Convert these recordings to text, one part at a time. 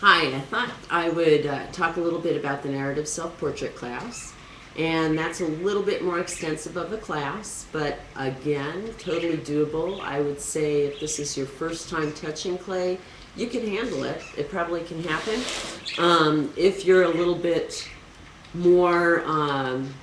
Hi, I thought I would talk a little bit about the narrative self-portrait class. And that's a little bit more extensive of a class, but again, totally doable. I would say if this is your first time touching clay, you can handle it. It probably can happen. If you're a little bit more on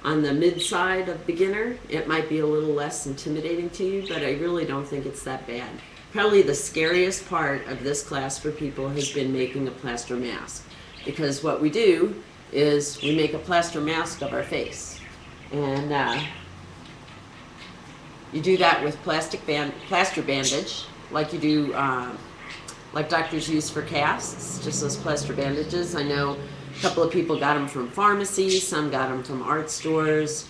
the mid side of beginner, it might be a little less intimidating to you, but I really don't think it's that bad. Probably the scariest part of this class for people has been making a plaster mask, because what we do is we make a plaster mask of our face, and you do that with plaster bandage, like you do, like doctors use for casts, just those plaster bandages. I know a couple of people got them from pharmacies, some got them from art stores.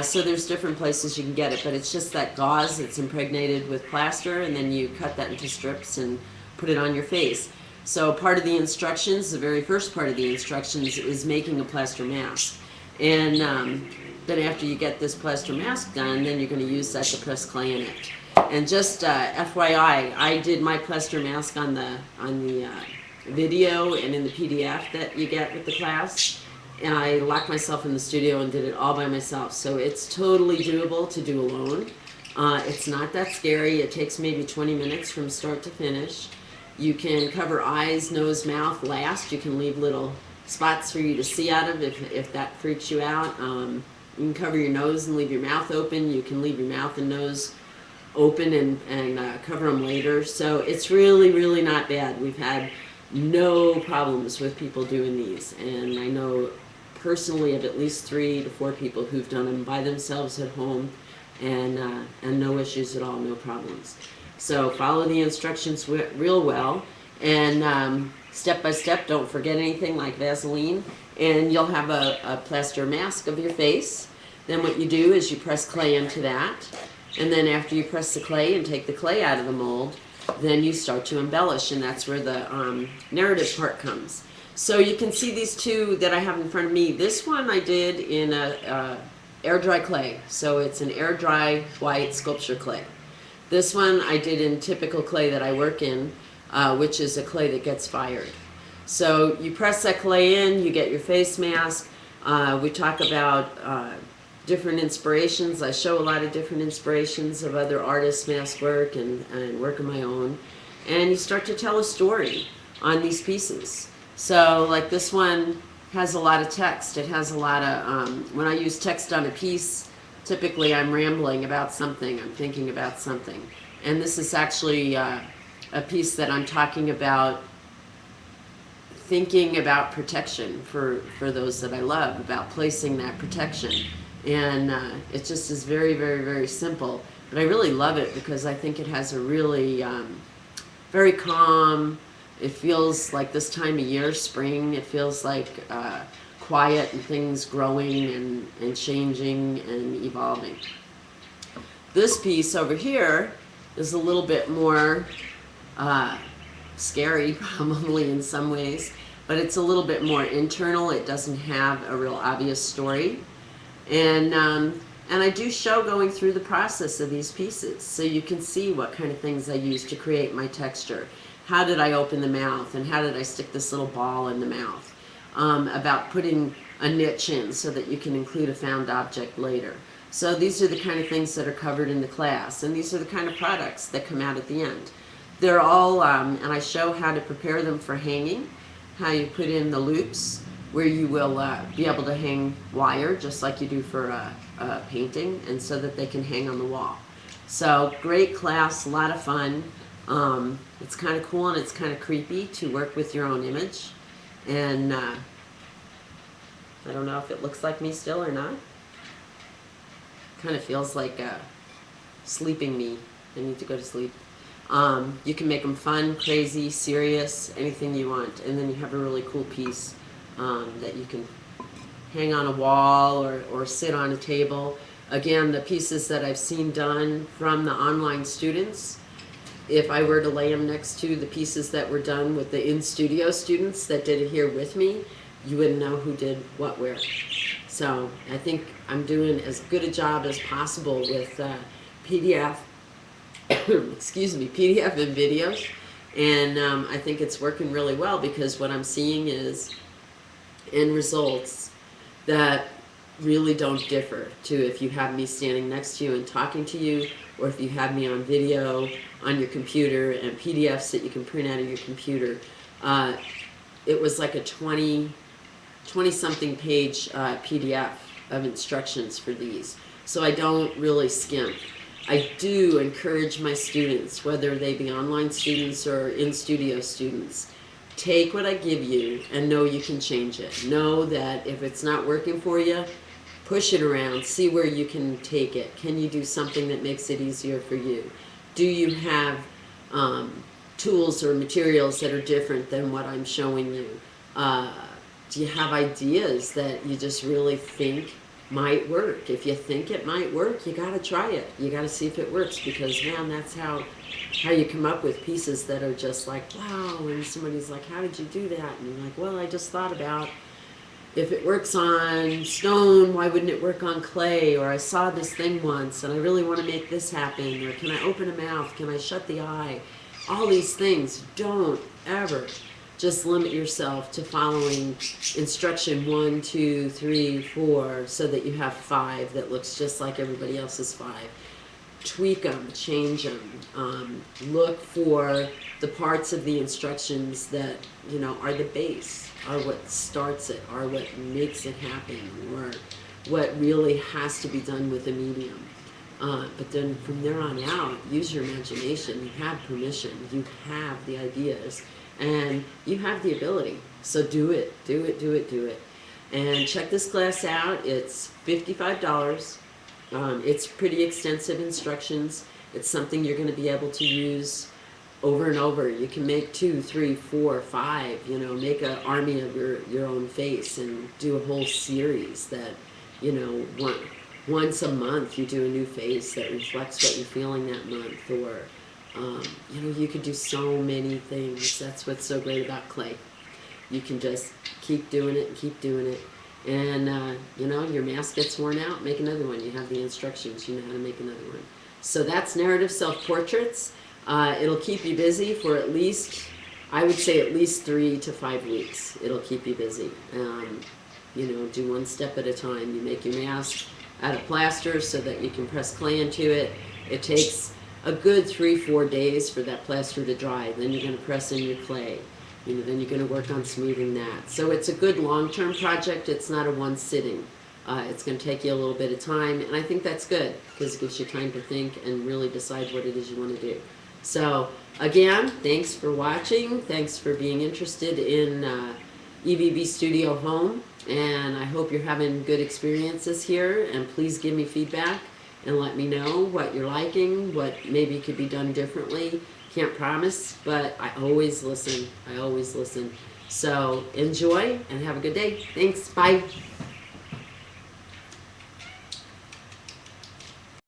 So there's different places you can get it, but it's just that gauze that's impregnated with plaster, and then you cut that into strips and put it on your face. So part of the instructions, the very first part of the instructions, is making a plaster mask. And then after you get this plaster mask done, then you're going to use that to press clay in it. And just FYI, I did my plaster mask on the video and in the PDF that you get with the class. And I locked myself in the studio and did it all by myself. So it's totally doable to do alone. It's not that scary. It takes maybe 20 minutes from start to finish. You can cover eyes, nose, mouth last. You can leave little spots for you to see out of if that freaks you out. You can cover your nose and leave your mouth open. You can leave your mouth and nose open and cover them later. So it's really, really not bad. We've had no problems with people doing these. And I know personally of at least 3 to 4 people who've done them by themselves at home, and no issues at all, no problems. So follow the instructions real well, and step by step, don't forget anything like Vaseline, and you'll have a plaster mask of your face. Then what you do is you press clay into that, and then after you press the clay and take the clay out of the mold, then you start to embellish, and that's where the narrative part comes. So you can see these two that I have in front of me. This one I did in a air dry clay, so it's an air dry white sculpture clay. This one I did in typical clay that I work in, which is a clay that gets fired. So you press that clay in, you get your face mask. We talk about different inspirations. I show a lot of different inspirations of other artists' mask work and work of my own. And you start to tell a story on these pieces. So like this one has a lot of text. It has a lot of, when I use text on a piece, typically I'm rambling about something, I'm thinking about something. And this is actually a piece that I'm talking about, thinking about protection for those that I love, about placing that protection. And it just is very, very, very simple. But I really love it because I think it has a really very calm, it feels like this time of year, spring, it feels like quiet and things growing and changing and evolving. This piece over here is a little bit more scary, probably in some ways, but it's a little bit more internal. It doesn't have a real obvious story. And I do show going through the process of these pieces, so you can see what kind of things I use to create my texture. How did I open the mouth, and how did I stick this little ball in the mouth? About putting a niche in so that you can include a found object later. So these are the kind of things that are covered in the class, and these are the kind of products that come out at the end. They're all, and I show how to prepare them for hanging, how you put in the loops, where you will be able to hang wire just like you do for a painting, and so that they can hang on the wall. So great class, a lot of fun. It's kind of cool and it's kind of creepy to work with your own image. And I don't know if it looks like me still or not. Kind of feels like sleeping me. I need to go to sleep. You can make them fun, crazy, serious, anything you want. And then you have a really cool piece that you can hang on a wall or sit on a table. Again, the pieces that I've seen done from the online students, if I were to lay them next to the pieces that were done with the in-studio students that did it here with me, you wouldn't know who did what where. So I think I'm doing as good a job as possible with PDF, excuse me, PDF and videos. And I think it's working really well because what I'm seeing is end results that really don't differ to if you have me standing next to you and talking to you, or if you have me on video on your computer and PDFs that you can print out of your computer. It was like a 20-something page PDF of instructions for these. So I don't really skimp. I do encourage my students, whether they be online students or in-studio students, take what I give you and know you can change it. Know that if it's not working for you, push it around, see where you can take it. Can you do something that makes it easier for you? Do you have tools or materials that are different than what I'm showing you? Do you have ideas that you just really think might work? If you think it might work, you gotta try it. You gotta see if it works, because man, that's how you come up with pieces that are just like, wow, and somebody's like, how did you do that? And you're like, well, I just thought about, if it works on stone, why wouldn't it work on clay? Or I saw this thing once and I really want to make this happen. Or can I open a mouth? Can I shut the eye? All these things. Don't ever just limit yourself to following instruction 1, 2, 3, 4, so that you have 5 that looks just like everybody else's 5. Tweak them, change them. Look for the parts of the instructions that, you know, are the base, are what starts it, are what makes it happen, or what really has to be done with a medium. But then from there on out, use your imagination. You have permission. You have the ideas. And you have the ability. So do it. Do it, do it, do it. And check this class out. It's $55. It's pretty extensive instructions. It's something you're going to be able to use over and over. You can make 2, 3, 4, 5, you know, make an army of your own face and do a whole series that, you know, once a month you do a new face that reflects what you're feeling that month. Or, you know, you could do so many things. That's what's so great about clay. You can just keep doing it and keep doing it. And, you know, your mask gets worn out, make another one. You have the instructions, you know how to make another one. So that's Narrative Self-Portraits. It'll keep you busy for at least, I would say at least 3 to 5 weeks. It'll keep you busy. You know, do one step at a time. You make your mask out of plaster so that you can press clay into it. It takes a good 3-4 days for that plaster to dry. Then you're going to press in your clay. You know, then you're going to work on smoothing that. So it's a good long-term project. It's not a one sitting. It's going to take you a little bit of time, and I think that's good because it gives you time to think and really decide what it is you want to do. So again, thanks for watching. Thanks for being interested in EBB Studio Home, and I hope you're having good experiences here. And please give me feedback and let me know what you're liking, what maybe could be done differently. Can't promise, but I always listen. I always listen. So enjoy and have a good day. Thanks. Bye.